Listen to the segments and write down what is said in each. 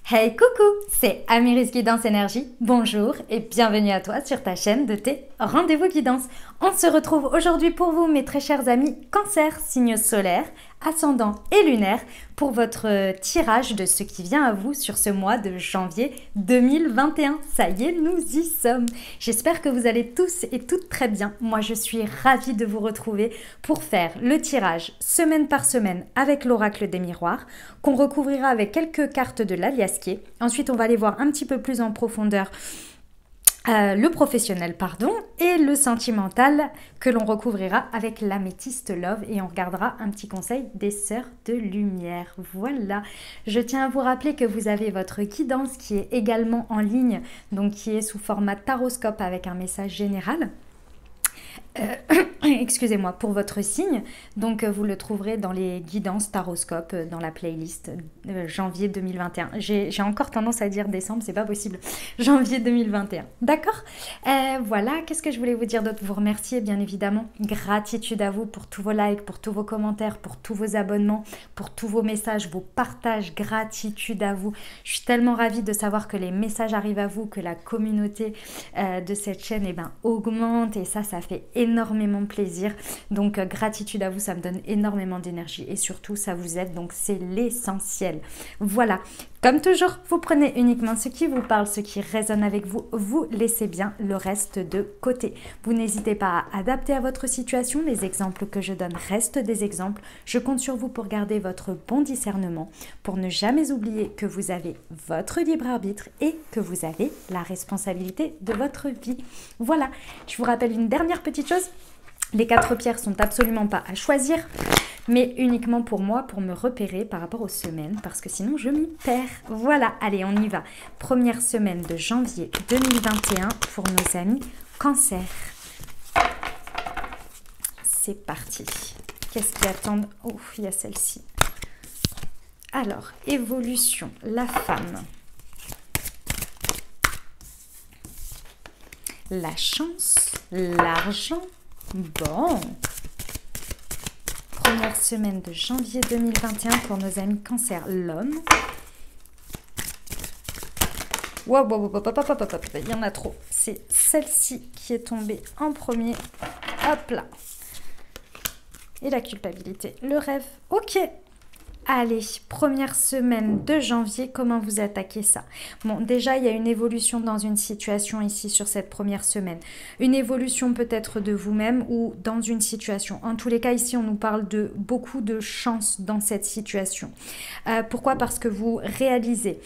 Hey coucou, c'est Amiris Guidance Énergie, bonjour et bienvenue à toi sur ta chaîne de tes rendez-vous guidance. On se retrouve aujourd'hui pour vous mes très chers amis Cancer, signe solaire, ascendant et lunaire pour votre tirage de ce qui vient à vous sur ce mois de janvier 2021. Ça y est, nous y sommes. J'espère que vous allez tous et toutes très bien. Moi, je suis ravie de vous retrouver pour faire le tirage semaine par semaine avec l'oracle des miroirs qu'on recouvrira avec quelques cartes de l'aliasqué. Ensuite, on va aller voir un petit peu plus en profondeur le professionnel, et le sentimental que l'on recouvrira avec l'améthyste love et on regardera un petit conseil des sœurs de lumière. Voilà, je tiens à vous rappeler que vous avez votre guidance qui est également en ligne, donc qui est sous format taroscope avec un message général. Excusez-moi, pour votre signe, donc vous le trouverez dans les guidances taroscope dans la playlist janvier 2021. J'ai encore tendance à dire décembre, c'est pas possible. Janvier 2021, d'accord. Voilà, qu'est-ce que je voulais vous dire d'autre? Vous remercier bien évidemment, gratitude à vous pour tous vos likes, pour tous vos commentaires, pour tous vos abonnements, pour tous vos messages, vos partages, gratitude à vous. Je suis tellement ravie de savoir que les messages arrivent à vous, que la communauté de cette chaîne augmente et ça fait énormément plaisir. Donc gratitude à vous, ça me donne énormément d'énergie et surtout ça vous aide, donc c'est l'essentiel. Voilà, comme toujours, vous prenez uniquement ce qui vous parle, ce qui résonne avec vous, vous laissez bien le reste de côté. Vous n'hésitez pas à adapter à votre situation, les exemples que je donne restent des exemples. Je compte sur vous pour garder votre bon discernement, pour ne jamais oublier que vous avez votre libre arbitre et que vous avez la responsabilité de votre vie. Voilà, je vous rappelle une dernière petite chose. Les 4 pierres sont absolument pas à choisir, mais uniquement pour moi, pour me repérer par rapport aux semaines, parce que sinon je m'y perds. Voilà, allez, on y va. Première semaine de janvier 2021 pour nos amis Cancer. C'est parti. Qu'est-ce qui attend? Oh, il y a celle-ci. Alors, évolution, la femme. La chance, l'argent. Bon, première semaine de janvier 2021 pour nos amis Cancer, l'homme. Wow, il y en a trop. C'est celle-ci qui est tombée en premier. Hop là. Et la culpabilité, le rêve. Ok. Allez, première semaine de janvier, comment vous attaquez ça? Bon, déjà, il y a une évolution dans une situation ici sur cette première semaine. Une évolution peut-être de vous-même ou dans une situation. En tous les cas, ici, on nous parle de beaucoup de chance dans cette situation. Pourquoi? Parce que vous réalisez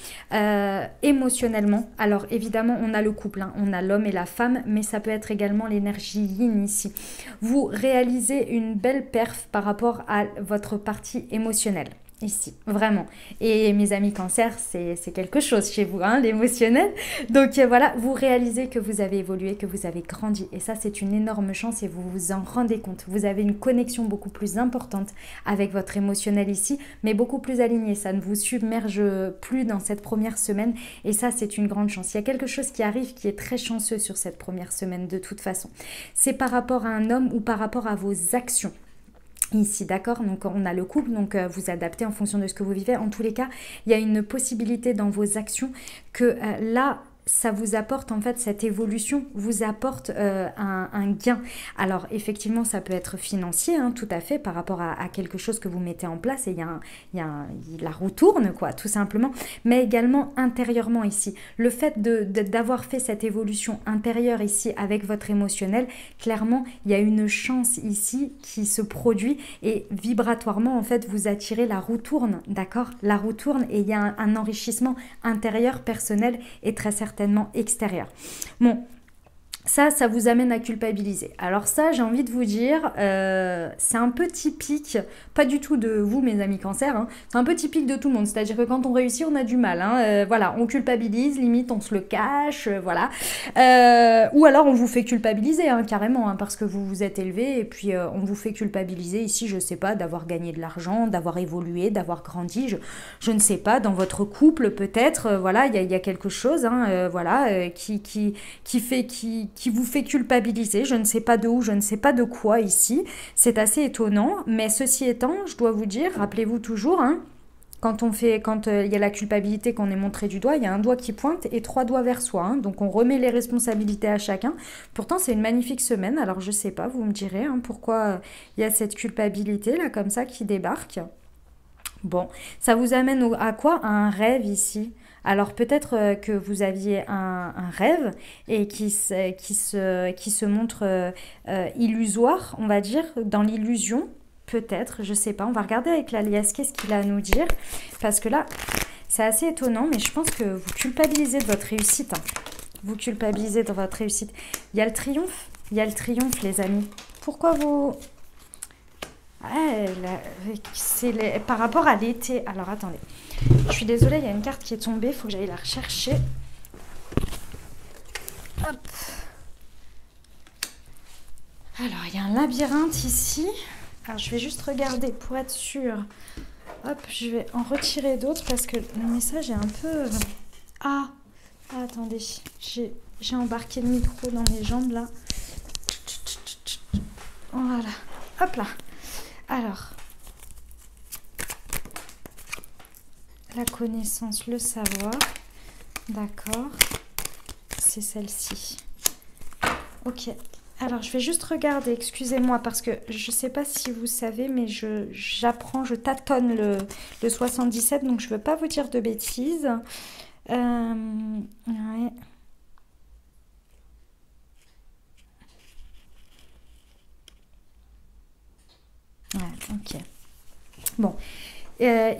émotionnellement. Alors, évidemment, on a le couple, hein, on a l'homme et la femme, mais ça peut être également l'énergie yin ici. Vous réalisez une belle perf par rapport à votre partie émotionnelle. Ici, vraiment. Et mes amis Cancer, c'est quelque chose chez vous, hein, l'émotionnel. Donc voilà, vous réalisez que vous avez évolué, que vous avez grandi. Et ça, c'est une énorme chance et vous vous en rendez compte. Vous avez une connexion beaucoup plus importante avec votre émotionnel ici, mais beaucoup plus alignée. Ça ne vous submerge plus dans cette première semaine. Et ça, c'est une grande chance. Il y a quelque chose qui arrive qui est très chanceux sur cette première semaine de toute façon. C'est par rapport à un homme ou par rapport à vos actions. Ici, d'accord, donc on a le couple, donc vous adaptez en fonction de ce que vous vivez. En tous les cas, il y a une possibilité dans vos actions que là, ça vous apporte en fait, cette évolution vous apporte un gain. Alors effectivement, ça peut être financier, hein, tout à fait, par rapport à quelque chose que vous mettez en place et la roue tourne, quoi, tout simplement. Mais également intérieurement ici, le fait d'avoir fait cette évolution intérieure ici avec votre émotionnel, clairement, il y a une chance ici qui se produit et vibratoirement, en fait, vous attirez la roue tourne, d'accord? La roue tourne et il y a un enrichissement intérieur, personnel et très certainement extérieur. Bon, ça vous amène à culpabiliser. Alors ça, j'ai envie de vous dire, c'est un peu typique, pas du tout de vous, mes amis Cancer, hein, c'est un peu typique de tout le monde. C'est-à-dire que quand on réussit, on a du mal. Hein, voilà, on culpabilise, limite on se le cache, voilà. Ou alors on vous fait culpabiliser, hein, carrément, hein, parce que vous vous êtes élevé et puis on vous fait culpabiliser ici, je sais pas, d'avoir gagné de l'argent, d'avoir évolué, d'avoir grandi, je ne sais pas, dans votre couple peut-être, voilà, il y a quelque chose, hein, voilà, qui vous fait culpabiliser, je ne sais pas de où, je ne sais pas de quoi ici, c'est assez étonnant, mais ceci étant, je dois vous dire, rappelez-vous toujours, hein, Quand il y a la culpabilité, qu'on est montré du doigt, il y a un doigt qui pointe et 3 doigts vers soi. Hein. Donc on remet les responsabilités à chacun. Pourtant, c'est une magnifique semaine. Alors je sais pas, vous me direz pourquoi il y a cette culpabilité là comme ça qui débarque. Bon, ça vous amène à quoi? À un rêve ici. Alors peut-être que vous aviez un rêve et qui se montre illusoire, on va dire, dans l'illusion. Peut-être, je sais pas. On va regarder avec l'alias qu'est-ce qu'il a à nous dire. Parce que là, c'est assez étonnant, mais je pense que vous culpabilisez de votre réussite. Hein. Vous culpabilisez de votre réussite. Il y a le triomphe. Il y a le triomphe, les amis. Pourquoi vous... c'est par rapport à l'été. Alors, attendez. Je suis désolée, il y a une carte qui est tombée. Il faut que j'aille la rechercher. Hop. Alors, il y a un labyrinthe ici. Alors, je vais juste regarder pour être sûre. Hop, je vais en retirer d'autres parce que le message est un peu... attendez. J'ai embarqué le micro dans mes jambes, là. Voilà. Hop là. Alors, la connaissance, le savoir. D'accord. C'est celle-ci. Ok. Alors, je vais juste regarder, excusez-moi, parce que je ne sais pas si vous savez, mais j'apprends, je tâtonne le 77, donc je ne veux pas vous dire de bêtises. Ouais. Ouais, ok. Bon.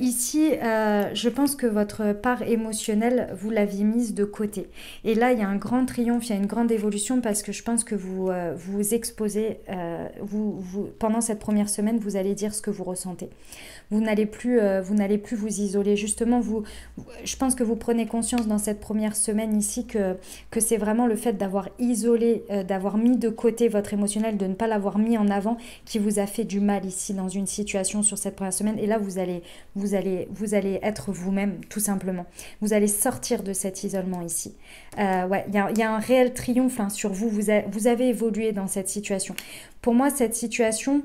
Ici, je pense que votre part émotionnelle, vous l'aviez mise de côté. Et là, il y a un grand triomphe, il y a une grande évolution parce que je pense que vous vous exposez, pendant cette première semaine, vous allez dire ce que vous ressentez. Vous n'allez plus vous isoler. Justement, je pense que vous prenez conscience dans cette première semaine ici que c'est vraiment le fait d'avoir isolé, d'avoir mis de côté votre émotionnel, de ne pas l'avoir mis en avant, qui vous a fait du mal ici dans une situation sur cette première semaine. Et là, vous allez être vous-même, tout simplement. Vous allez sortir de cet isolement ici. Ouais, il y a un réel triomphe sur vous. Vous avez évolué dans cette situation. Pour moi, cette situation...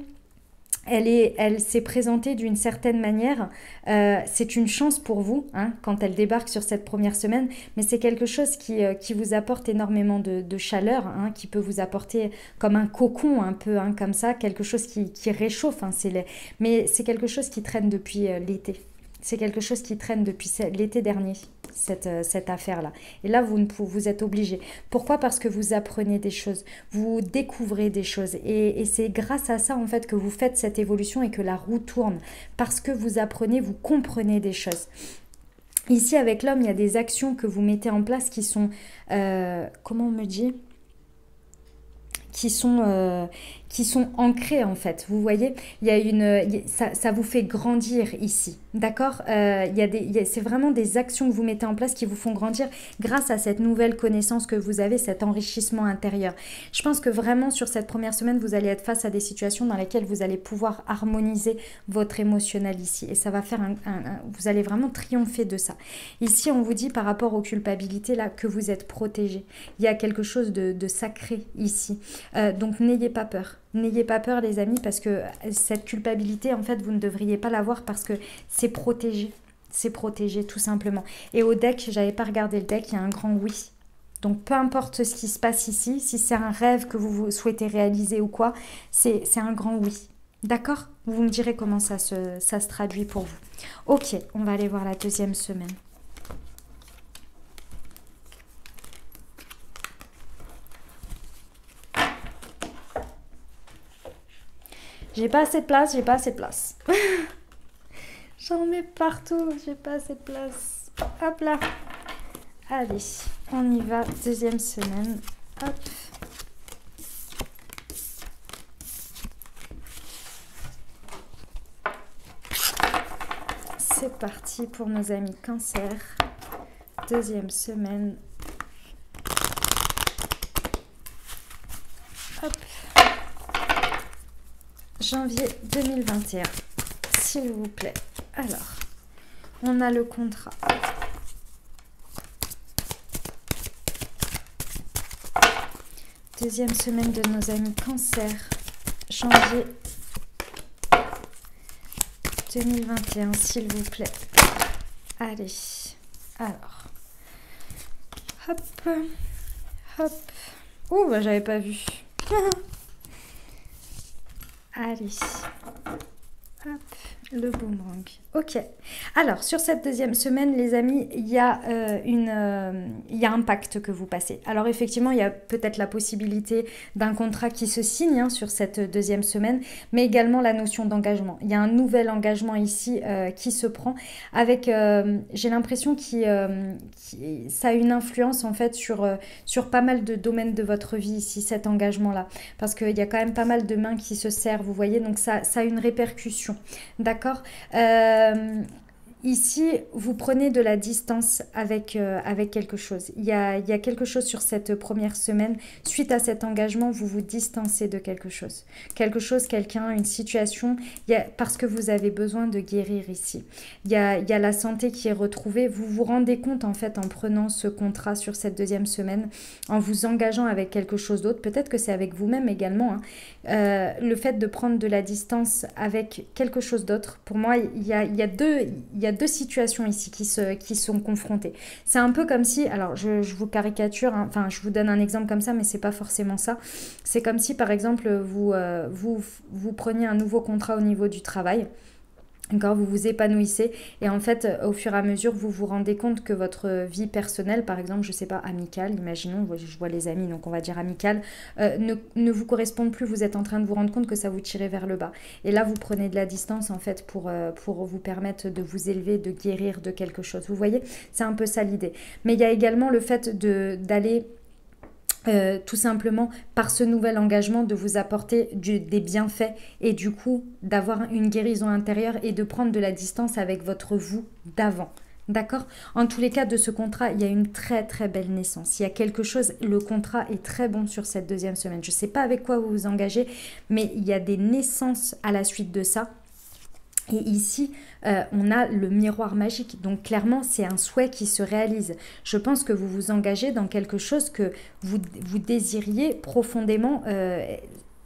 Elle s'est présentée d'une certaine manière. C'est une chance pour vous quand elle débarque sur cette première semaine, mais c'est quelque chose qui vous apporte énormément de chaleur, qui peut vous apporter comme un cocon un peu comme ça, quelque chose qui réchauffe. Mais c'est quelque chose qui traîne depuis l'été. C'est quelque chose qui traîne depuis l'été dernier, cette affaire-là. Et là, vous êtes obligé. Pourquoi? Parce que vous apprenez des choses, vous découvrez des choses. Et c'est grâce à ça, en fait, que vous faites cette évolution et que la roue tourne. Parce que vous apprenez, vous comprenez des choses. Ici, avec l'homme, il y a des actions que vous mettez en place qui sont... comment on me dit ? Qui sont ancrées en fait. Vous voyez, ça vous fait grandir ici, d'accord? C'est vraiment des actions que vous mettez en place qui vous font grandir grâce à cette nouvelle connaissance que vous avez, cet enrichissement intérieur. Je pense que vraiment sur cette première semaine, vous allez être face à des situations dans lesquelles vous allez pouvoir harmoniser votre émotionnel ici et ça va faire vous allez vraiment triompher de ça. Ici, on vous dit par rapport aux culpabilités là que vous êtes protégé. Il y a quelque chose de sacré ici. Donc n'ayez pas peur. N'ayez pas peur les amis parce que cette culpabilité en fait vous ne devriez pas l'avoir parce que c'est protégé. C'est protégé tout simplement. Et au deck, j'avais pas regardé le deck, il y a un grand oui. Donc peu importe ce qui se passe ici, si c'est un rêve que vous souhaitez réaliser ou quoi, c'est un grand oui. D'accord? Vous me direz comment ça se traduit pour vous. Ok, on va aller voir la deuxième semaine. J'ai pas assez de place, j'ai pas assez de place. J'en mets partout, j'ai pas assez de place. Hop là. Allez, on y va. Deuxième semaine. Hop. C'est parti pour nos amis Cancer. Deuxième semaine. Hop. Janvier 2021, s'il vous plaît. Alors, on a le contrat. Deuxième semaine de nos amis Cancer, janvier 2021, s'il vous plaît. Allez, alors, hop, hop. Oh, bah, j'avais pas vu. Allez, hop, le boomerang. Ok. Alors, sur cette deuxième semaine, les amis, il y a un pacte que vous passez. Alors, effectivement, il y a peut-être la possibilité d'un contrat qui se signe hein, sur cette deuxième semaine, mais également la notion d'engagement. Il y a un nouvel engagement ici qui se prend avec, j'ai l'impression que ça a une influence en fait sur pas mal de domaines de votre vie ici, cet engagement-là. Parce qu'il y a quand même pas mal de mains qui se serrent, vous voyez, donc ça a une répercussion. D'accord. Ici, vous prenez de la distance avec quelque chose. Il y a quelque chose sur cette première semaine. Suite à cet engagement, vous vous distancez de quelque chose. Quelque chose, quelqu'un, une situation, parce que vous avez besoin de guérir ici. Il y a la santé qui est retrouvée. Vous vous rendez compte, en fait, en prenant ce contrat sur cette deuxième semaine, en vous engageant avec quelque chose d'autre. Peut-être que c'est avec vous-même également. Hein. Le fait de prendre de la distance avec quelque chose d'autre, pour moi, il y a deux situations ici qui sont confrontées. C'est un peu comme si, alors je vous caricature, hein, enfin je vous donne un exemple comme ça, mais c'est pas forcément ça. C'est comme si par exemple vous preniez un nouveau contrat au niveau du travail. D'accord, vous vous épanouissez et en fait au fur et à mesure vous vous rendez compte que votre vie personnelle, par exemple je sais pas, amicale, imaginons, je vois les amis donc on va dire amicale, ne vous correspond plus, vous êtes en train de vous rendre compte que ça vous tire vers le bas et là vous prenez de la distance en fait pour vous permettre de vous élever, de guérir de quelque chose, vous voyez, c'est un peu ça l'idée. Mais il y a également le fait d'aller tout simplement par ce nouvel engagement de vous apporter des bienfaits et du coup d'avoir une guérison intérieure et de prendre de la distance avec votre vous d'avant. D'accord? En tous les cas, de ce contrat, il y a une très très belle naissance. Il y a quelque chose, le contrat est très bon sur cette deuxième semaine. Je ne sais pas avec quoi vous vous engagez, mais il y a des naissances à la suite de ça. Et ici, on a le miroir magique. Donc clairement, c'est un souhait qui se réalise. Je pense que vous vous engagez dans quelque chose que vous désiriez profondément.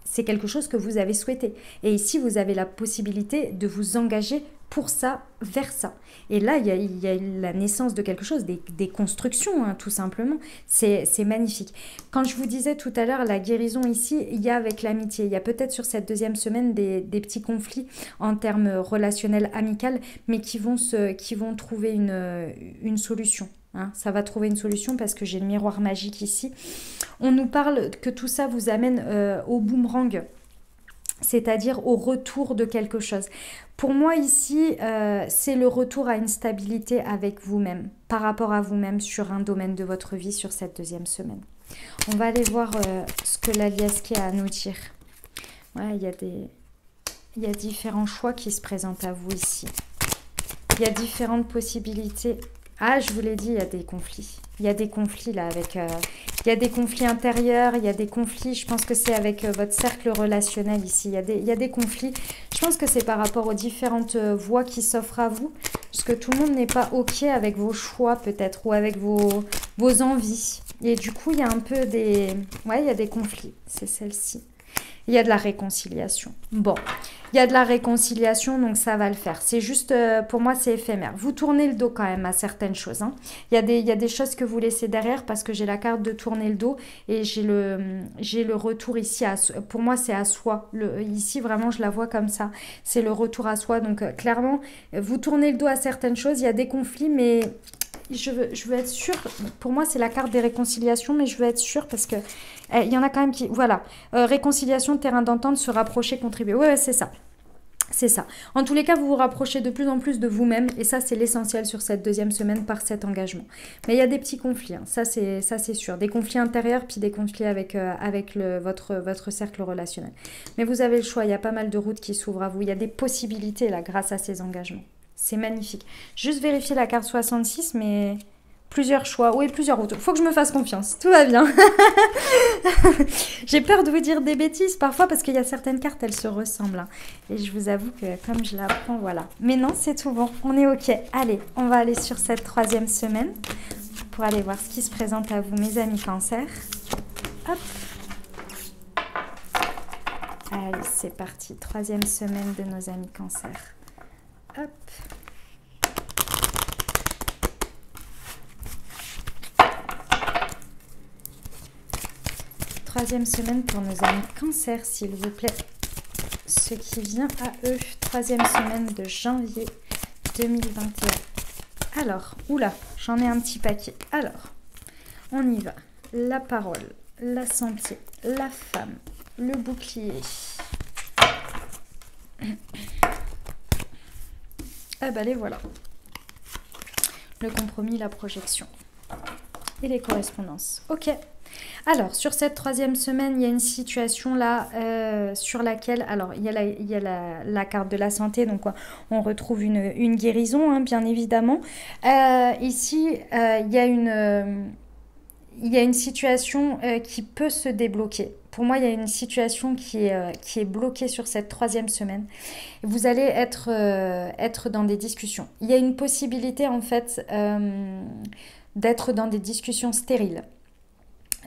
C'est quelque chose que vous avez souhaité. Et ici, vous avez la possibilité de vous engager pour ça, vers ça. Et là, il y a la naissance de quelque chose, des constructions, hein, tout simplement. C'est magnifique. Quand je vous disais tout à l'heure, la guérison ici, il y a avec l'amitié. Il y a peut-être sur cette deuxième semaine des petits conflits en termes relationnels, amicaux, mais qui vont trouver une solution. Hein, ça va trouver une solution parce que j'ai le miroir magique ici. On nous parle que tout ça vous amène au boomerang, c'est-à-dire au retour de quelque chose. Pour moi ici, c'est le retour à une stabilité avec vous-même, par rapport à vous-même sur un domaine de votre vie sur cette deuxième semaine. On va aller voir ce que l'Aliasqué a à nous dire. Ouais, il y a différents choix qui se présentent à vous ici. Il y a différentes possibilités. Ah, je vous l'ai dit, il y a des conflits. Il y a des conflits là avec... il y a des conflits intérieurs, il y a des conflits, je pense que c'est avec votre cercle relationnel ici. Il y a des conflits. Je pense que c'est par rapport aux différentes voies qui s'offrent à vous. Parce que tout le monde n'est pas OK avec vos choix peut-être ou avec vos envies. Et du coup, il y a un peu des... Ouais, il y a des conflits. C'est celle-ci. Il y a de la réconciliation. Bon, il y a de la réconciliation, donc ça va le faire. C'est juste, pour moi, c'est éphémère. Vous tournez le dos quand même à certaines choses. Hein. Il y a des choses que vous laissez derrière parce que j'ai la carte de tourner le dos et j'ai le retour ici. Pour moi, c'est à soi. Ici, vraiment, je la vois comme ça. C'est le retour à soi. Donc, clairement, vous tournez le dos à certaines choses. Il y a des conflits, mais... Je veux être sûre, pour moi c'est la carte des réconciliations, mais je veux être sûre parce que il y en a quand même qui... Voilà, réconciliation, terrain d'entente, se rapprocher, contribuer. Ouais, c'est ça. C'est ça. En tous les cas, vous vous rapprochez de plus en plus de vous-même et ça, c'est l'essentiel sur cette deuxième semaine par cet engagement. Mais il y a des petits conflits, hein. Ça c'est sûr. Des conflits intérieurs puis des conflits avec votre cercle relationnel. Mais vous avez le choix, il y a pas mal de routes qui s'ouvrent à vous. Il y a des possibilités là grâce à ces engagements. C'est magnifique. Juste vérifier la carte 66, mais plusieurs choix. Oui, plusieurs routes. Faut que je me fasse confiance. Tout va bien. J'ai peur de vous dire des bêtises parfois parce qu'il y a certaines cartes, elles se ressemblent. Hein. Et je vous avoue que comme je la prends, voilà. Mais non, c'est tout bon. On est OK. Allez, on va aller sur cette troisième semaine pour aller voir ce qui se présente à vous, mes amis Cancer. Hop. Allez, c'est parti. Troisième semaine de nos amis Cancer. Hop. troisième semaine pour nos amis Cancer, s'il vous plaît. Ce qui vient à eux, troisième semaine de janvier 2021. Alors, oula, j'en ai un petit paquet. Alors, on y va. La parole, la santé, la femme, le bouclier. Ah bah les voilà. Le compromis, la projection. Et les correspondances. Ok. Alors, sur cette troisième semaine, il y a une situation là sur laquelle... Alors, il y a la carte de la santé, donc on retrouve une guérison, hein, bien évidemment. Ici, il y a une situation qui peut se débloquer. Pour moi, il y a une situation qui est bloquée sur cette troisième semaine. Vous allez être dans des discussions. Il y a une possibilité, en fait, d'être dans des discussions stériles.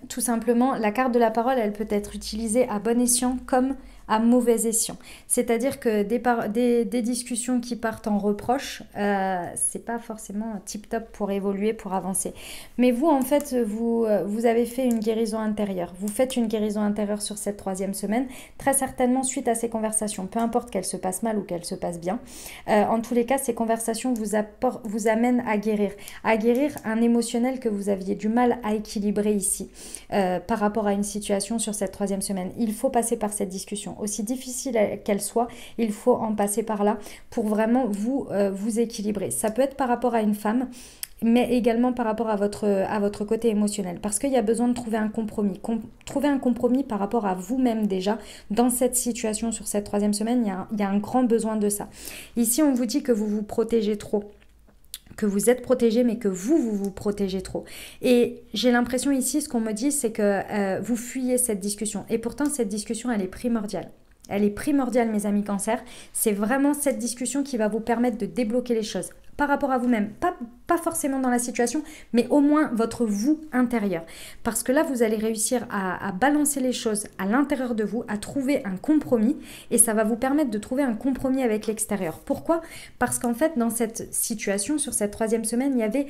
Tout simplement, la carte de la parole, elle peut être utilisée à bon escient comme à mauvais escient. C'est-à-dire que des discussions qui partent en reproche, c'est pas forcément tip-top pour évoluer, pour avancer. Mais vous, en fait, vous avez fait une guérison intérieure. Vous faites une guérison intérieure sur cette troisième semaine, très certainement suite à ces conversations. Peu importe qu'elles se passent mal ou qu'elles se passent bien. En tous les cas, ces conversations vous amènent à guérir un émotionnel que vous aviez du mal à équilibrer ici par rapport à une situation sur cette troisième semaine. Il faut passer par cette discussion. Aussi difficile qu'elle soit, il faut en passer par là pour vraiment vous équilibrer. Ça peut être par rapport à une femme, mais également par rapport à votre côté émotionnel. Parce qu'il y a besoin de trouver un compromis. Trouver un compromis par rapport à vous-même déjà. Dans cette situation, sur cette troisième semaine, il y a un grand besoin de ça. Ici, on vous dit que vous vous protégez trop. Que vous êtes protégé, mais que vous protégez trop. Et j'ai l'impression ici, ce qu'on me dit, c'est que vous fuyez cette discussion. Et pourtant, cette discussion, elle est primordiale. Elle est primordiale, mes amis Cancer. C'est vraiment cette discussion qui va vous permettre de débloquer les choses par rapport à vous-même. Pas forcément dans la situation, mais au moins votre vous intérieur. Parce que là, vous allez réussir à balancer les choses à l'intérieur de vous, à trouver un compromis. Et ça va vous permettre de trouver un compromis avec l'extérieur. Pourquoi? Parce qu'en fait, dans cette situation, sur cette troisième semaine, il y avait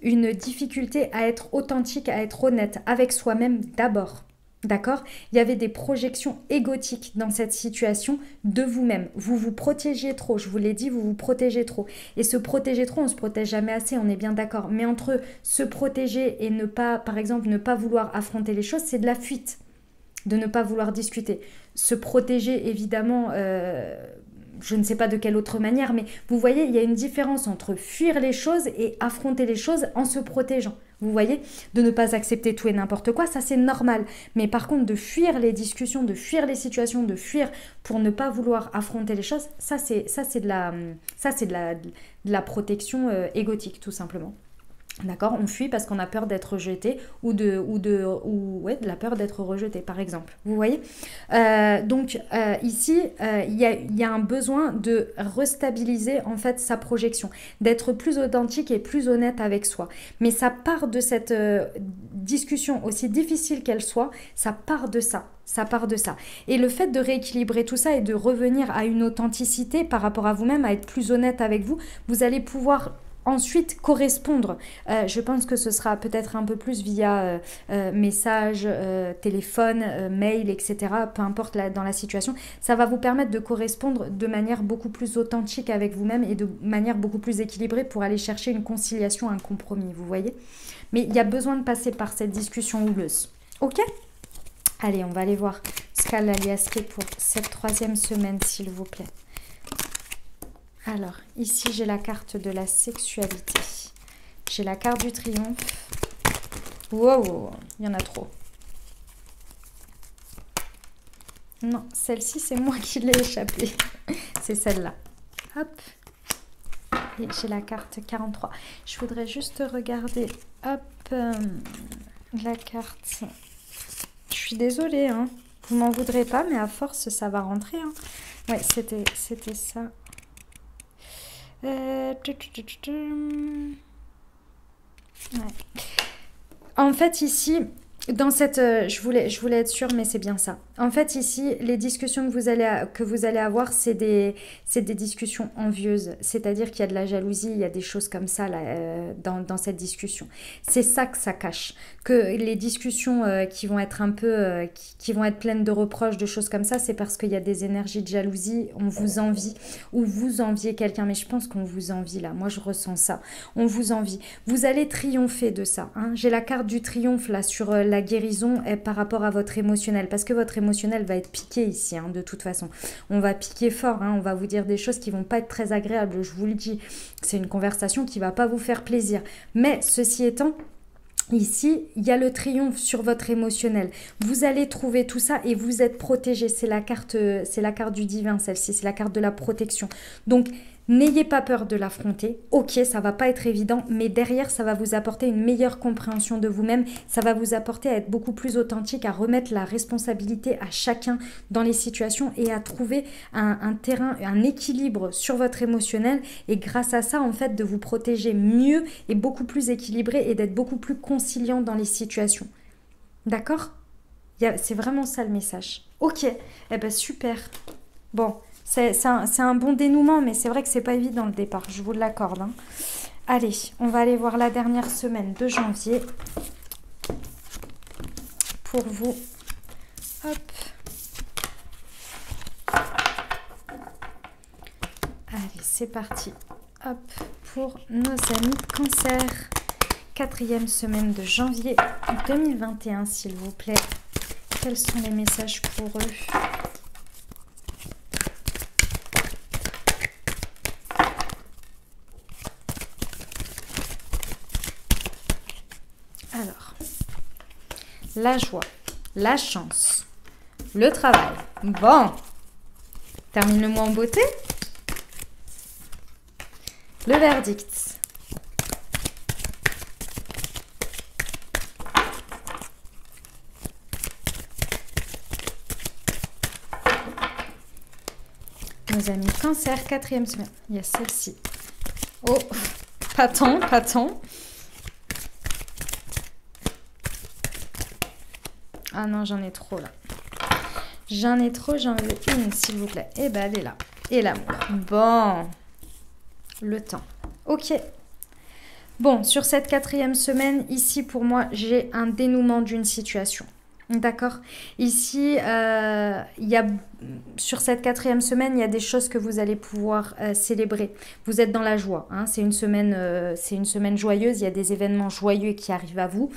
une difficulté à être authentique, à être honnête avec soi-même d'abord. D'accord? Il y avait des projections égotiques dans cette situation de vous-même. Vous vous protégiez trop, je vous l'ai dit, vous vous protégez trop. Et se protéger trop, on ne se protège jamais assez, on est bien d'accord. Mais entre se protéger et ne pas, par exemple, ne pas vouloir affronter les choses, c'est de la fuite, de ne pas vouloir discuter. Se protéger, évidemment, je ne sais pas de quelle autre manière, mais vous voyez, il y a une différence entre fuir les choses et affronter les choses en se protégeant. Vous voyez, de ne pas accepter tout et n'importe quoi, ça c'est normal. Mais par contre, de fuir les discussions, de fuir les situations, de fuir pour ne pas vouloir affronter les choses, ça c'est de la protection égotique, tout simplement. D'accord, on fuit parce qu'on a peur d'être rejeté ou de la peur d'être rejeté, par exemple. Vous voyez, donc ici, il y a un besoin de restabiliser en fait sa projection, d'être plus authentique et plus honnête avec soi. Mais ça part de cette discussion, aussi difficile qu'elle soit, ça part de ça. Ça part de ça. Et le fait de rééquilibrer tout ça et de revenir à une authenticité par rapport à vous-même, à être plus honnête avec vous, vous allez pouvoir ensuite correspondre. Je pense que ce sera peut-être un peu plus via message, téléphone, mail, etc. Peu importe dans la situation. Ça va vous permettre de correspondre de manière beaucoup plus authentique avec vous-même et de manière beaucoup plus équilibrée pour aller chercher une conciliation, un compromis, vous voyez. Mais il y a besoin de passer par cette discussion houleuse. Ok ? Allez, on va aller voir Skal Aliaské pour cette troisième semaine, s'il vous plaît. Alors, ici, j'ai la carte de la sexualité. J'ai la carte du triomphe. Wow, il y en a trop. Non, celle-ci, c'est moi qui l'ai échappée. C'est celle-là. Hop. Et j'ai la carte 43. Je voudrais juste regarder, hop, la carte. Je suis désolée, hein. Vous m'en voudrez pas, mais à force, ça va rentrer. Hein. Ouais, c'était ça. Ouais. En fait, ici, dans cette... je voulais être sûre, mais c'est bien ça. En fait, ici, les discussions que vous allez avoir, c'est des discussions envieuses. C'est-à-dire qu'il y a de la jalousie, il y a des choses comme ça là, dans cette discussion. C'est ça que ça cache. Que les discussions qui vont être un peu, qui vont être pleines de reproches, de choses comme ça, c'est parce qu'il y a des énergies de jalousie, on vous envie, ou vous enviez quelqu'un. Mais je pense qu'on vous envie là. Moi, je ressens ça. On vous envie. Vous allez triompher de ça. Hein. J'ai la carte du triomphe là sur la guérison par rapport à votre émotionnel. Parce que votre émotionnel va être piqué ici, hein, de toute façon. On va piquer fort, hein, on va vous dire des choses qui vont pas être très agréables, je vous le dis. C'est une conversation qui va pas vous faire plaisir. Mais ceci étant, ici, il y a le triomphe sur votre émotionnel. Vous allez trouver tout ça et vous êtes protégé. C'est la carte du divin, celle-ci. C'est la carte de la protection. Donc, n'ayez pas peur de l'affronter. Ok, ça va pas être évident, mais derrière, ça va vous apporter une meilleure compréhension de vous-même. Ça va vous apporter à être beaucoup plus authentique, à remettre la responsabilité à chacun dans les situations et à trouver un terrain, un équilibre sur votre émotionnel. Et grâce à ça, en fait, de vous protéger mieux et beaucoup plus équilibré et d'être beaucoup plus conciliant dans les situations. D'accord ? C'est vraiment ça le message. Ok, eh ben super. Bon. C'est un bon dénouement, mais c'est vrai que c'est pas évident le départ, je vous l'accorde. Hein. Allez, on va aller voir la dernière semaine de janvier pour vous. Hop. Allez, c'est parti. Hop, pour nos amis Cancer. 4e semaine de janvier 2021, s'il vous plaît. Quels sont les messages pour eux ? Alors, la joie, la chance, le travail. Bon, termine le mois en beauté. Le verdict. Nos amis Cancer, 4e semaine. Il y a celle-ci. Oh, pas tant, pas tant. Ah non, j'en ai trop là. J'en ai trop, j'en veux une, s'il vous plaît. Eh ben, elle est là. Et l'amour. Bon. Le temps. Ok. Bon, sur cette 4e semaine, ici, pour moi, j'ai un dénouement d'une situation. D'accord. Ici, il y a, sur cette 4e semaine, il y a des choses que vous allez pouvoir célébrer. Vous êtes dans la joie. Hein, c'est une semaine joyeuse. Il y a des événements joyeux qui arrivent à vous.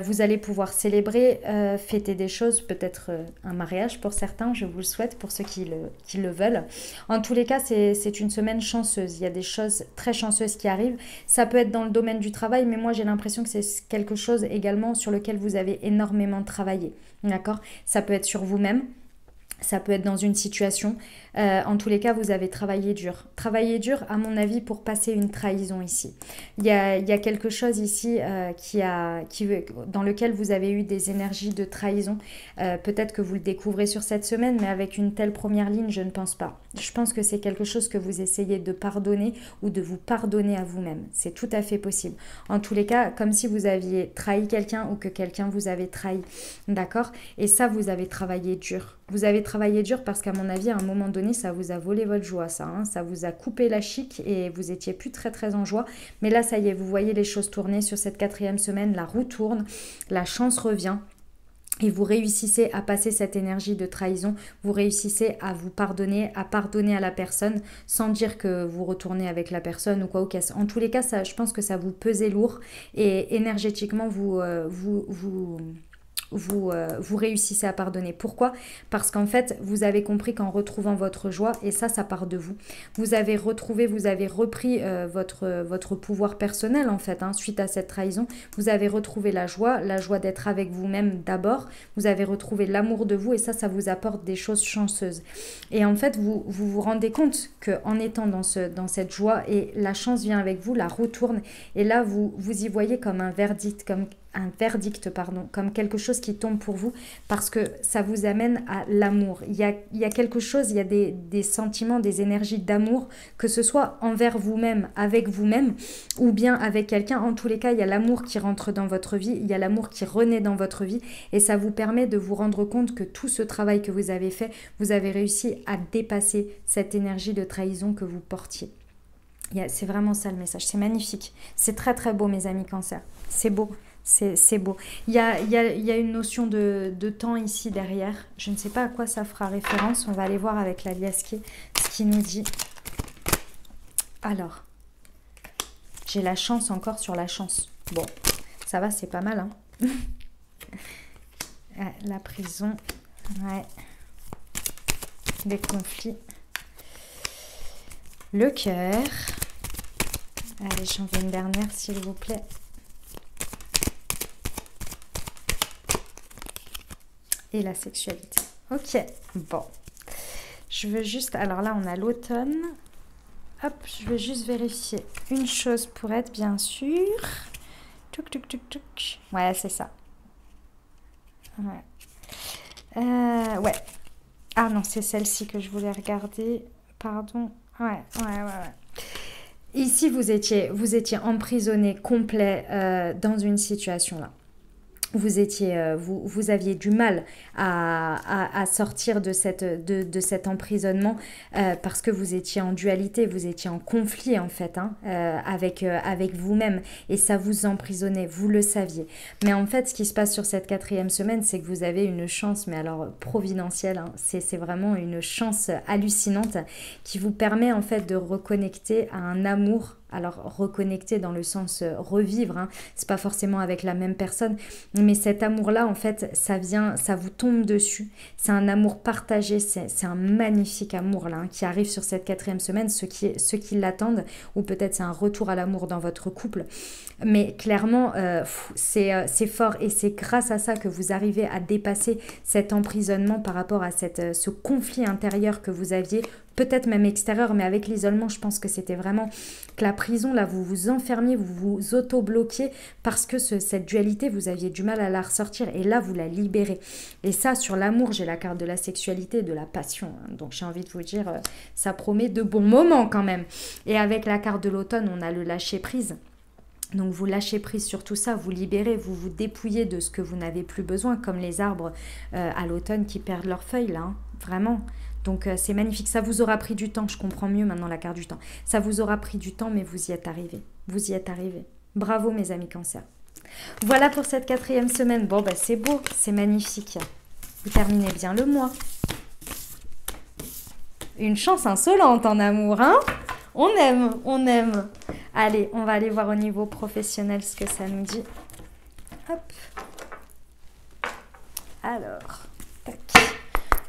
Vous allez pouvoir célébrer, fêter des choses, peut-être un mariage pour certains. Je vous le souhaite pour ceux qui le veulent. En tous les cas, c'est une semaine chanceuse. Il y a des choses très chanceuses qui arrivent. Ça peut être dans le domaine du travail, mais moi, j'ai l'impression que c'est quelque chose également sur lequel vous avez énormément travaillé. D'accord ? Ça peut être sur vous-même, ça peut être dans une situation. En tous les cas, vous avez travaillé dur. Travaillé dur, à mon avis, pour passer une trahison ici. Il y a quelque chose ici dans lequel vous avez eu des énergies de trahison. Peut-être que vous le découvrez sur cette semaine, mais avec une telle première ligne, je ne pense pas. Je pense que c'est quelque chose que vous essayez de pardonner ou de vous pardonner à vous-même. C'est tout à fait possible. En tous les cas, comme si vous aviez trahi quelqu'un ou que quelqu'un vous avait trahi. D'accord ? Et ça, vous avez travaillé dur. Vous avez travaillé dur parce qu'à mon avis, à un moment donné, ça vous a volé votre joie, ça. Hein, ça vous a coupé la chic et vous étiez plus très très en joie. Mais là, ça y est, vous voyez les choses tourner sur cette 4e semaine. La roue tourne, la chance revient. Et vous réussissez à passer cette énergie de trahison, vous réussissez à vous pardonner, à pardonner à la personne sans dire que vous retournez avec la personne ou quoi. En tous les cas, ça, je pense que ça vous pesait lourd et énergétiquement, vous réussissez à pardonner. Pourquoi ? Parce qu'en fait, vous avez compris qu'en retrouvant votre joie, et ça part de vous, vous avez repris votre pouvoir personnel en fait, hein, suite à cette trahison. Vous avez retrouvé la joie d'être avec vous-même d'abord, vous avez retrouvé l'amour de vous et ça vous apporte des choses chanceuses. Et en fait, vous rendez compte qu'en étant dans cette joie, et la chance vient avec vous, la roue tourne, et là, vous y voyez comme un verdict, comme un verdict, pardon, comme quelque chose qui tombe pour vous, parce que ça vous amène à l'amour. Il y a quelque chose, il y a des sentiments, des énergies d'amour, que ce soit envers vous-même, avec vous-même, ou bien avec quelqu'un. En tous les cas, il y a l'amour qui rentre dans votre vie, il y a l'amour qui renaît dans votre vie, et ça vous permet de vous rendre compte que tout ce travail que vous avez fait, vous avez réussi à dépasser cette énergie de trahison que vous portiez. C'est vraiment ça le message, c'est magnifique. C'est très très beau mes amis Cancer, c'est beau. C'est beau. Il y a une notion de temps ici derrière. Je ne sais pas à quoi ça fera référence. On va aller voir avec la liasquée ce qu'il nous dit. Alors, j'ai la chance encore sur la chance. Bon, ça va, c'est pas mal. Hein. La prison. Ouais. Les conflits. Le cœur. Allez, j'en veux une dernière, s'il vous plaît. Et la sexualité. Ok, bon. Je veux juste... Alors là, on a l'automne. Hop, je veux juste vérifier une chose pour être bien sûr. Touc, touc, touc, touc. Ouais, c'est ça. Ouais. Ouais. Ah non, c'est celle-ci que je voulais regarder. Pardon. Ouais. Ici, vous étiez emprisonné complet dans une situation là. Vous aviez du mal à sortir de cet emprisonnement parce que vous étiez en dualité, vous étiez en conflit en fait hein, avec vous-même et ça vous emprisonnait, vous le saviez. Mais en fait, ce qui se passe sur cette 4e semaine, c'est que vous avez une chance, mais alors providentielle, hein, c'est vraiment une chance hallucinante qui vous permet en fait de reconnecter à un amour. Alors reconnecter dans le sens revivre, hein, c'est pas forcément avec la même personne, mais cet amour-là, en fait, ça vous tombe dessus. C'est un amour partagé, c'est un magnifique amour là hein, qui arrive sur cette 4e semaine, ceux qui l'attendent, ou peut-être c'est un retour à l'amour dans votre couple. Mais clairement, c'est fort et c'est grâce à ça que vous arrivez à dépasser cet emprisonnement par rapport à ce conflit intérieur que vous aviez, peut-être même extérieur, mais avec l'isolement, je pense que c'était vraiment que la prison, là, vous vous enfermiez, vous vous auto-bloquiez parce que cette dualité, vous aviez du mal à la ressortir et là, vous la libérez. Et ça, sur l'amour, j'ai la carte de la sexualité, de la passion. Hein. Donc, j'ai envie de vous dire, ça promet de bons moments quand même. Et avec la carte de l'automne, on a le lâcher-prise. Donc vous lâchez prise sur tout ça, vous libérez, vous vous dépouillez de ce que vous n'avez plus besoin, comme les arbres à l'automne qui perdent leurs feuilles là, hein, vraiment. Donc c'est magnifique, ça vous aura pris du temps, je comprends mieux maintenant la carte du temps. Ça vous aura pris du temps, mais vous y êtes arrivés, vous y êtes arrivés. Bravo mes amis Cancer. Voilà pour cette 4e semaine, bon bah c'est beau, c'est magnifique. Vous terminez bien le mois. Une chance insolente en amour, hein? On aime, on aime. Allez, on va aller voir au niveau professionnel ce que ça nous dit. Hop. Alors, tac.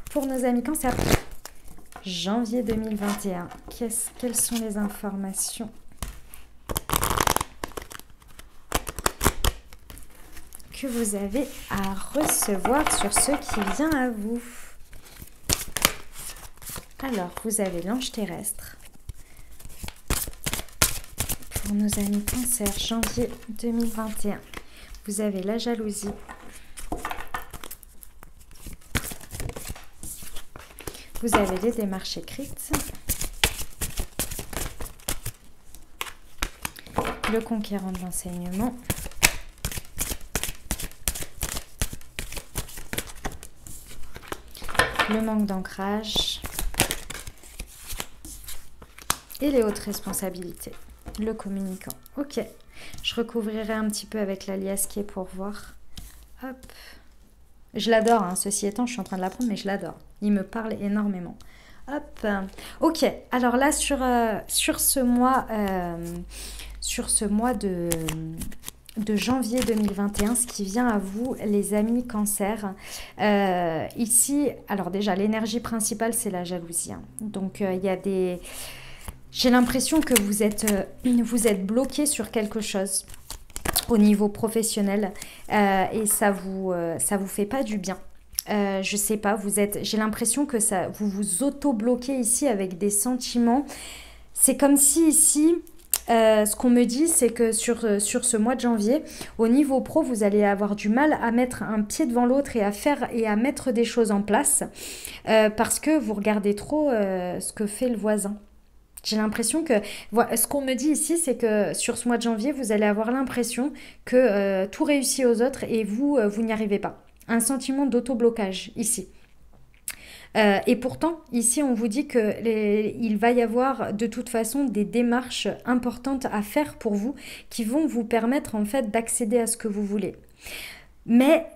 Pour nos amis Cancer, janvier 2021, quelles sont les informations que vous avez à recevoir sur ce qui vient à vous? Alors, vous avez l'ange terrestre. Pour nos amis Cancer, janvier 2021, vous avez la jalousie. Vous avez les démarches écrites. Le conquérant de l'enseignement. Le manque d'ancrage. Et les hautes responsabilités. Le communicant. Ok. Je recouvrirai un petit peu avec la liasquée pour voir. Hop. Je l'adore, hein. Ceci étant, je suis en train de l'apprendre, mais je l'adore. Il me parle énormément. Hop. Ok. Alors là, sur ce mois de janvier 2021, ce qui vient à vous, les amis Cancer. Ici, alors déjà, l'énergie principale, c'est la jalousie. Hein. Donc, il y a des... J'ai l'impression que vous êtes bloqué sur quelque chose au niveau professionnel et ça vous fait pas du bien. Je sais pas, j'ai l'impression que vous vous auto-bloquez ici avec des sentiments. C'est comme si ici, Ce qu'on me dit, c'est que sur ce mois de janvier, au niveau pro, vous allez avoir du mal à mettre un pied devant l'autre et à mettre des choses en place parce que vous regardez trop ce que fait le voisin. J'ai l'impression que, ce qu'on me dit ici, c'est que sur ce mois de janvier, vous allez avoir l'impression que tout réussit aux autres et vous, vous n'y arrivez pas. Un sentiment d'auto-blocage ici. Et pourtant, ici, on vous dit qu'il va y avoir de toute façon des démarches importantes à faire pour vous qui vont vous permettre en fait d'accéder à ce que vous voulez. Mais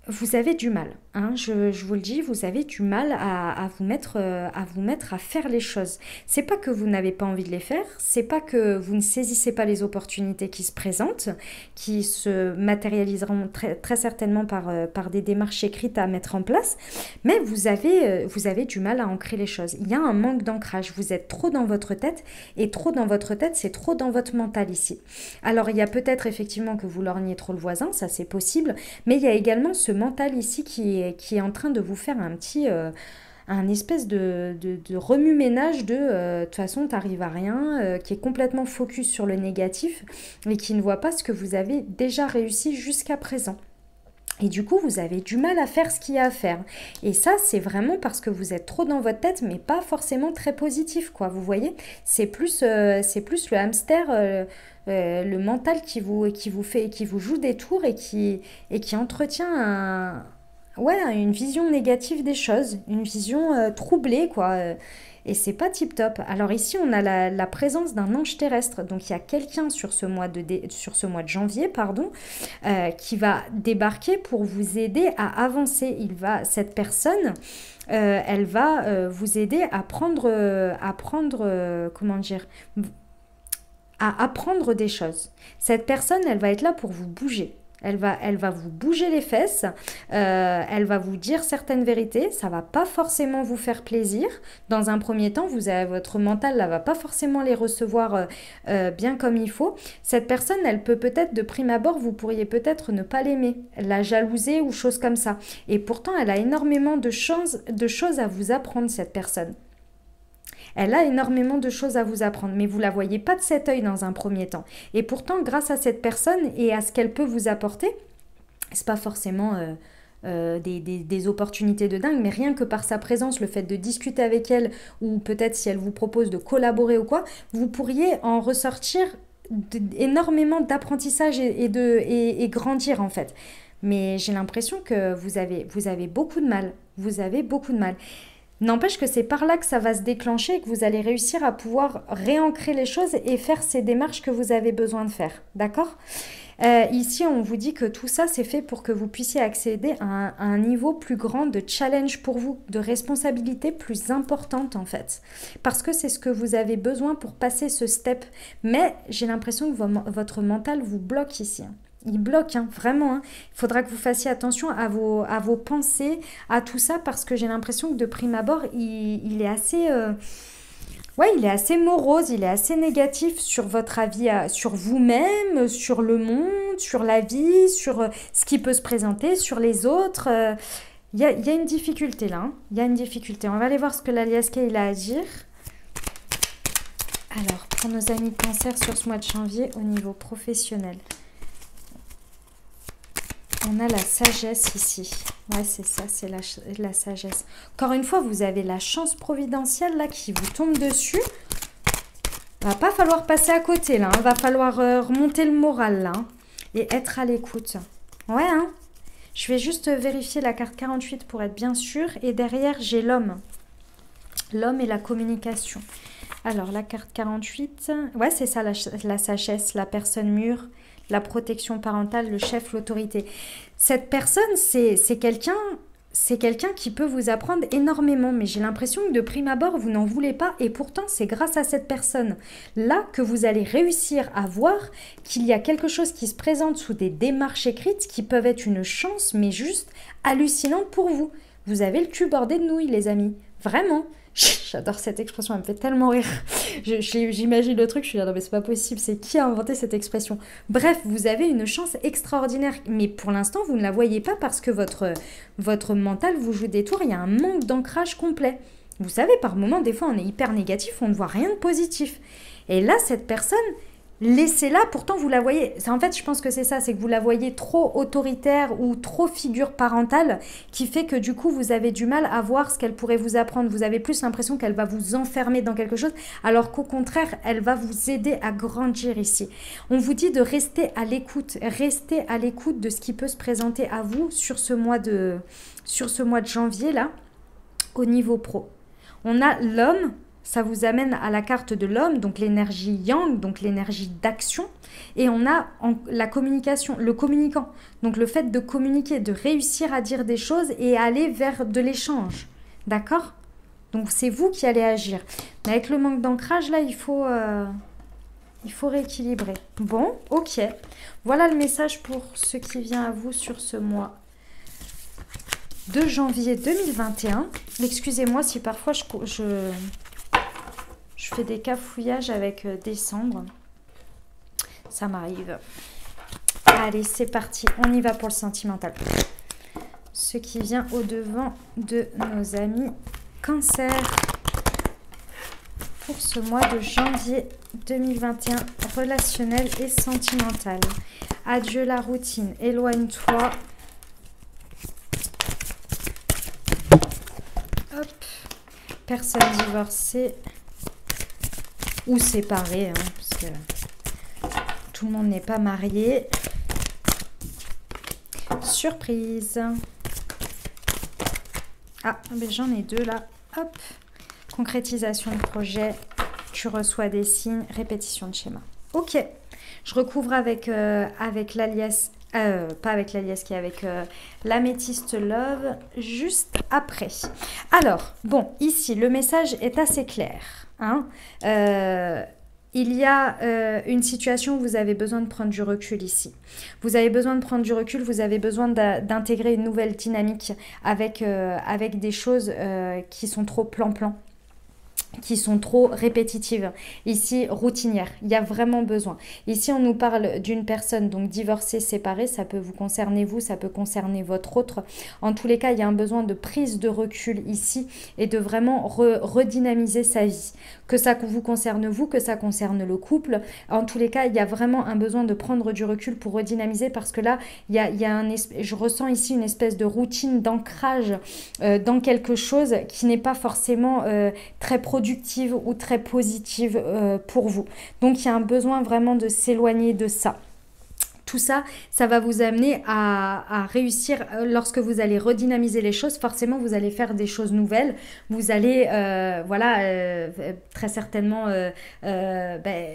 vous avez du mal, hein, je vous le dis, vous avez du mal à vous mettre à faire les choses. C'est pas que vous n'avez pas envie de les faire, c'est pas que vous ne saisissez pas les opportunités qui se présentent, qui se matérialiseront très certainement par des démarches écrites à mettre en place, mais vous avez du mal à ancrer les choses. Il y a un manque d'ancrage, vous êtes trop dans votre tête, et trop dans votre tête, c'est trop dans votre mental ici. Alors il y a peut-être effectivement que vous lorgnez trop le voisin, ça c'est possible, mais il y a également ce mental ici qui est en train de vous faire un espèce de remue-ménage de toute façon t'arrives à rien, qui est complètement focus sur le négatif et qui ne voit pas ce que vous avez déjà réussi jusqu'à présent. Et du coup, vous avez du mal à faire ce qu'il y a à faire. Et ça, c'est vraiment parce que vous êtes trop dans votre tête, mais pas forcément très positif, quoi. Vous voyez, c'est plus le hamster, le mental qui vous joue des tours et qui entretient une vision négative des choses, une vision troublée, quoi. Et c'est pas tip top. Alors ici, on a la présence d'un ange terrestre. Donc il y a quelqu'un sur ce mois de janvier, qui va débarquer pour vous aider à avancer. Cette personne, elle va vous aider à apprendre des choses. Cette personne, elle va être là pour vous bouger. Elle va vous bouger les fesses, elle va vous dire certaines vérités, ça va pas forcément vous faire plaisir. Dans un premier temps, votre mental ne va pas forcément les recevoir bien comme il faut. Cette personne, elle peut peut-être, de prime abord, vous pourriez peut-être ne pas l'aimer, la jalouser ou choses comme ça. Et pourtant, elle a énormément de choses à vous apprendre, cette personne. Elle a énormément de choses à vous apprendre, mais vous ne la voyez pas de cet œil dans un premier temps. Et pourtant, grâce à cette personne et à ce qu'elle peut vous apporter, c'est pas forcément des opportunités de dingue, mais rien que par sa présence, le fait de discuter avec elle, ou peut-être si elle vous propose de collaborer ou quoi, vous pourriez en ressortir énormément d'apprentissage et grandir en fait. Mais j'ai l'impression que vous avez beaucoup de mal. Vous avez beaucoup de mal. N'empêche que c'est par là que ça va se déclencher et que vous allez réussir à pouvoir réancrer les choses et faire ces démarches que vous avez besoin de faire. D'accord ? Ici, on vous dit que tout ça, c'est fait pour que vous puissiez accéder à un niveau plus grand de challenge pour vous, de responsabilité plus importante en fait. Parce que c'est ce que vous avez besoin pour passer ce step. Mais j'ai l'impression que votre mental vous bloque ici. Il bloque, hein, vraiment. Hein. Il faudra que vous fassiez attention à vos pensées, à tout ça, parce que j'ai l'impression que de prime abord, il est assez... il est assez morose, il est assez négatif sur votre avis, sur vous-même, sur le monde, sur la vie, sur ce qui peut se présenter, sur les autres. Il y a une difficulté là. Hein. Il y a une difficulté. On va aller voir ce que l'Aliasca il a à dire. Alors, pour nos amis de Cancer sur ce mois de janvier au niveau professionnel. On a la sagesse ici. Ouais, c'est ça, c'est la sagesse. Encore une fois, vous avez la chance providentielle là qui vous tombe dessus. Va pas falloir passer à côté là. Va falloir remonter le moral là. Et être à l'écoute. Ouais, hein. Je vais juste vérifier la carte 48 pour être bien sûre. Et derrière, j'ai l'homme. L'homme et la communication. Alors, la carte 48. Ouais, c'est ça, la sagesse, la personne mûre. La protection parentale, le chef, l'autorité. Cette personne, c'est quelqu'un qui peut vous apprendre énormément, mais j'ai l'impression que de prime abord, vous n'en voulez pas, et pourtant, c'est grâce à cette personne-là que vous allez réussir à voir qu'il y a quelque chose qui se présente sous des démarches écrites qui peuvent être une chance, mais juste hallucinante pour vous. Vous avez le cul bordé de nouilles, les amis. Vraiment. J'adore cette expression, elle me fait tellement rire. J'imagine le truc, je suis là, non mais c'est pas possible, c'est qui a inventé cette expression? Bref, vous avez une chance extraordinaire, mais pour l'instant, vous ne la voyez pas parce que votre mental vous joue des tours, il y a un manque d'ancrage complet. Vous savez, par moments, des fois, on est hyper négatif, on ne voit rien de positif. Et là, cette personne, laissez-la, pourtant vous la voyez, en fait je pense que c'est ça, c'est que vous la voyez trop autoritaire ou trop figure parentale, qui fait que du coup vous avez du mal à voir ce qu'elle pourrait vous apprendre. Vous avez plus l'impression qu'elle va vous enfermer dans quelque chose, alors qu'au contraire elle va vous aider à grandir ici. On vous dit de rester à l'écoute de ce qui peut se présenter à vous sur ce mois de janvier là, au niveau pro. On a l'homme. Ça vous amène à la carte de l'homme, donc l'énergie yang, donc l'énergie d'action. Et on a la communication, le communicant. Donc le fait de communiquer, de réussir à dire des choses et aller vers de l'échange. D'accord? Donc c'est vous qui allez agir. Mais avec le manque d'ancrage, là, il faut rééquilibrer. Bon, ok. Voilà le message pour ce qui vient à vous sur ce mois de janvier 2021. Excusez-moi si parfois je fais des cafouillages avec décembre. Ça m'arrive. Allez, c'est parti. On y va pour le sentimental. Ce qui vient au-devant de nos amis Cancer pour ce mois de janvier 2021, relationnel et sentimental. Adieu la routine, éloigne-toi. Hop. Personne divorcée ou séparée, hein, parce que tout le monde n'est pas marié. Surprise. Ah, mais j'en ai deux là. Hop. Concrétisation de projet. Tu reçois des signes. Répétition de schéma. Ok. Je recouvre avec l'alias. Pas avec l'alias qui est avec l'améthyste love juste après. Alors, bon, ici, le message est assez clair. Hein. Il y a une situation où vous avez besoin de prendre du recul ici. Vous avez besoin de prendre du recul, vous avez besoin d'intégrer une nouvelle dynamique avec des choses qui sont trop plan-plan, qui sont trop répétitives, ici routinières. Il y a vraiment besoin. Ici, on nous parle d'une personne donc divorcée, séparée. Ça peut vous concerner vous, ça peut concerner votre autre. En tous les cas, il y a un besoin de prise de recul ici et de vraiment redynamiser sa vie. Que ça vous concerne vous, que ça concerne le couple. En tous les cas, il y a vraiment un besoin de prendre du recul pour redynamiser parce que là, je ressens ici une espèce de routine d'ancrage dans quelque chose qui n'est pas forcément très productive ou très positive pour vous. Donc, il y a un besoin vraiment de s'éloigner de ça. Tout ça, ça va vous amener à réussir. Lorsque vous allez redynamiser les choses, forcément, vous allez faire des choses nouvelles. Vous allez, très certainement,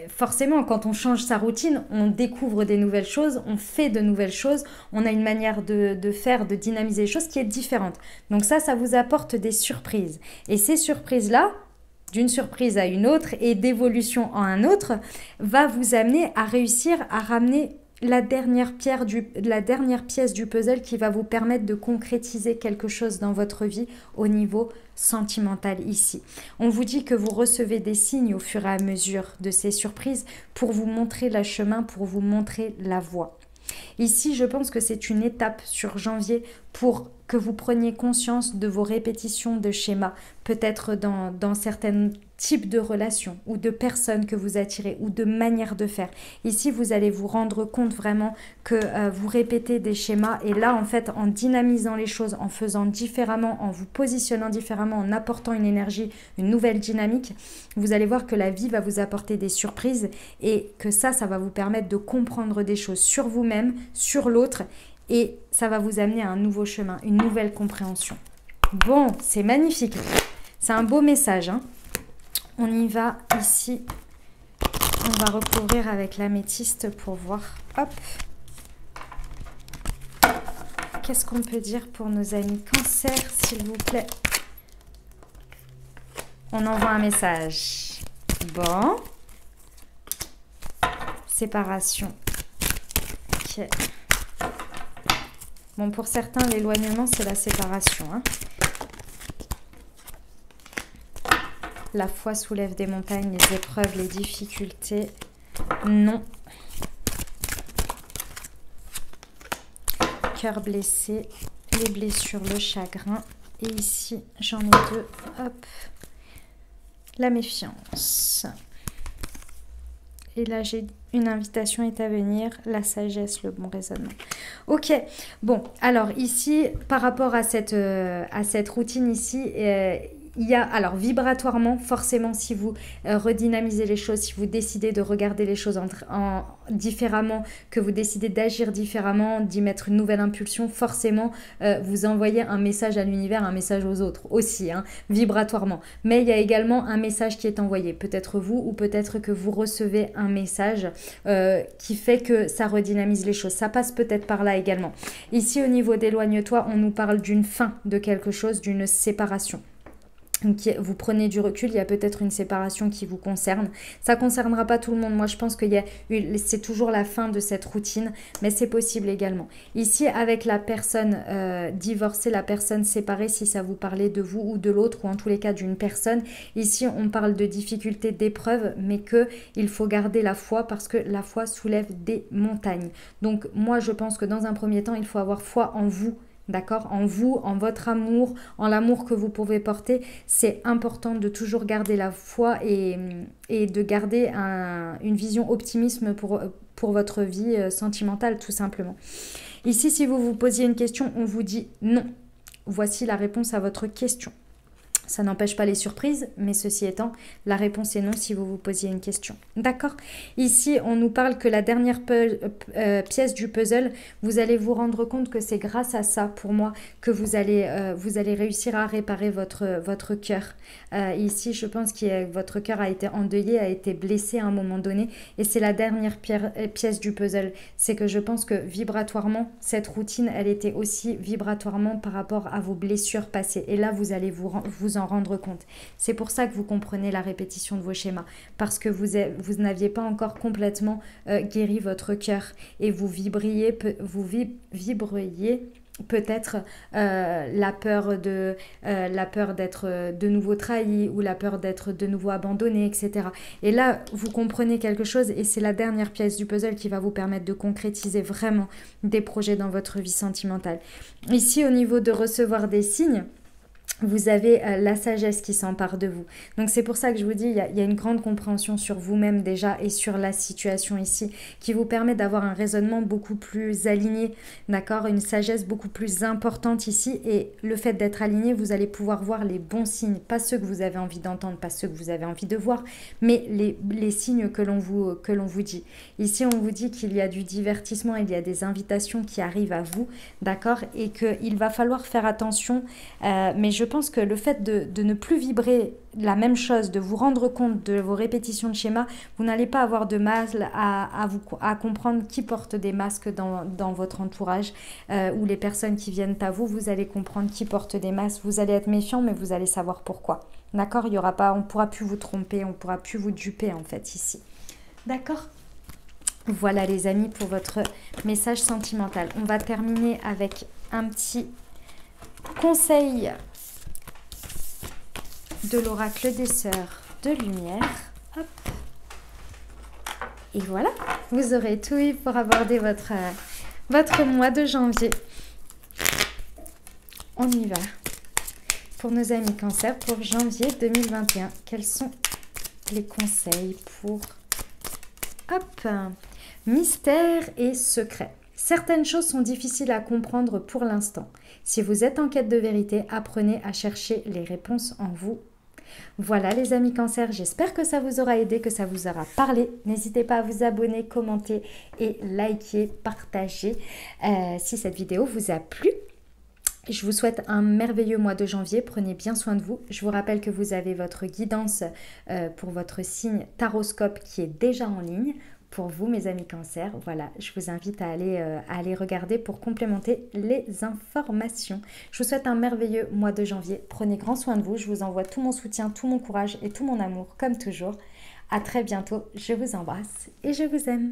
forcément, quand on change sa routine, on découvre des nouvelles choses, on fait de nouvelles choses, on a une manière de faire, de dynamiser les choses qui est différente. Donc ça vous apporte des surprises. Et ces surprises-là, d'une surprise à une autre et d'évolution en un autre, va vous amener à réussir à ramener la dernière pièce du puzzle qui va vous permettre de concrétiser quelque chose dans votre vie au niveau sentimental ici. On vous dit que vous recevez des signes au fur et à mesure de ces surprises pour vous montrer le chemin, pour vous montrer la voie. Ici, je pense que c'est une étape sur janvier pour que vous preniez conscience de vos répétitions de schémas, peut-être dans certains types de relations ou de personnes que vous attirez ou de manières de faire. Ici, vous allez vous rendre compte vraiment que vous répétez des schémas et là, en fait, en dynamisant les choses, en faisant différemment, en vous positionnant différemment, en apportant une énergie, une nouvelle dynamique, vous allez voir que la vie va vous apporter des surprises et que ça va vous permettre de comprendre des choses sur vous-même, sur l'autre. Et ça va vous amener à un nouveau chemin, une nouvelle compréhension. Bon, c'est magnifique. C'est un beau message. Hein. On y va ici. On va recouvrir avec l'améthyste pour voir. Hop. Qu'est-ce qu'on peut dire pour nos amis Cancer, s'il vous plaît? On envoie un message. Bon. Séparation. Ok. Bon, pour certains, l'éloignement, c'est la séparation. Hein. La foi soulève des montagnes, les épreuves, les difficultés. Non. Cœur blessé, les blessures, le chagrin. Et ici, j'en ai deux. Hop. La méfiance. Et là, j'ai une invitation est à venir, la sagesse, le bon raisonnement. Ok, bon, alors ici, par rapport à cette routine ici, il y a, alors vibratoirement, forcément, si vous redynamisez les choses, si vous décidez de regarder les choses différemment, que vous décidez d'agir différemment, d'y mettre une nouvelle impulsion, forcément, vous envoyez un message à l'univers, un message aux autres aussi, hein, vibratoirement. Mais il y a également un message qui est envoyé, peut-être vous ou peut-être que vous recevez un message qui fait que ça redynamise les choses. Ça passe peut-être par là également. Ici, au niveau d'éloigne-toi, on nous parle d'une fin de quelque chose, d'une séparation. Vous prenez du recul, il y a peut-être une séparation qui vous concerne. Ça ne concernera pas tout le monde. Moi, je pense que c'est toujours la fin de cette routine, mais c'est possible également. Ici, avec la personne divorcée, la personne séparée, si ça vous parlait de vous ou de l'autre, ou en tous les cas d'une personne, ici, on parle de difficultés, d'épreuves, mais qu'il faut garder la foi parce que la foi soulève des montagnes. Donc, moi, je pense que dans un premier temps, il faut avoir foi en vous. D'accord, en vous, en votre amour, en l'amour que vous pouvez porter, c'est important de toujours garder la foi et de garder une vision optimisme pour votre vie sentimentale, tout simplement. Ici, si vous vous posiez une question, on vous dit non. Voici la réponse à votre question. Ça n'empêche pas les surprises, mais ceci étant, la réponse est non si vous vous posiez une question. D'accord? Ici, on nous parle que la dernière pièce du puzzle, vous allez vous rendre compte que c'est grâce à ça, pour moi, que vous allez réussir à réparer votre cœur. Ici, je pense que votre cœur a été endeuillé, a été blessé à un moment donné, et c'est la dernière pièce du puzzle. C'est que je pense que vibratoirement, cette routine, elle était aussi vibratoirement par rapport à vos blessures passées. Et là, vous allez vous en rendre compte. C'est pour ça que vous comprenez la répétition de vos schémas, parce que vous n'aviez pas encore complètement guéri votre cœur et vous vibriez peut-être la peur d'être de nouveau trahi ou la peur d'être de nouveau abandonné, etc. Et là, vous comprenez quelque chose et c'est la dernière pièce du puzzle qui va vous permettre de concrétiser vraiment des projets dans votre vie sentimentale. Ici, au niveau de recevoir des signes, vous avez la sagesse qui s'empare de vous. Donc c'est pour ça que je vous dis, il y a une grande compréhension sur vous-même déjà et sur la situation ici qui vous permet d'avoir un raisonnement beaucoup plus aligné, d'accord? Une sagesse beaucoup plus importante ici et le fait d'être aligné, vous allez pouvoir voir les bons signes, pas ceux que vous avez envie d'entendre, pas ceux que vous avez envie de voir, mais les signes que l'on vous dit. Ici, on vous dit qu'il y a du divertissement, il y a des invitations qui arrivent à vous, d'accord? Et qu'il va falloir faire attention, mais je pense que le fait de ne plus vibrer la même chose, de vous rendre compte de vos répétitions de schémas, vous n'allez pas avoir de mal à comprendre qui porte des masques dans votre entourage ou les personnes qui viennent à vous, vous allez comprendre qui porte des masques, vous allez être méfiant mais vous allez savoir pourquoi. D'accord? On ne pourra plus vous tromper, on ne pourra plus vous duper en fait ici. D'accord? Voilà les amis pour votre message sentimental. On va terminer avec un petit conseil de l'oracle des sœurs de lumière. Hop. Et voilà, vous aurez tout eu pour aborder votre mois de janvier. On y va. Pour nos amis Cancer, pour janvier 2021, quels sont les conseils pour... Hop, mystère et secret. Certaines choses sont difficiles à comprendre pour l'instant. Si vous êtes en quête de vérité, apprenez à chercher les réponses en vous. Voilà les amis Cancer, j'espère que ça vous aura aidé, que ça vous aura parlé. N'hésitez pas à vous abonner, commenter et liker, partager si cette vidéo vous a plu. Je vous souhaite un merveilleux mois de janvier, prenez bien soin de vous. Je vous rappelle que vous avez votre guidance pour votre signe Taroscope qui est déjà en ligne. Pour vous, mes amis Cancer, voilà, je vous invite à aller regarder pour complémenter les informations. Je vous souhaite un merveilleux mois de janvier. Prenez grand soin de vous. Je vous envoie tout mon soutien, tout mon courage et tout mon amour, comme toujours. À très bientôt. Je vous embrasse et je vous aime.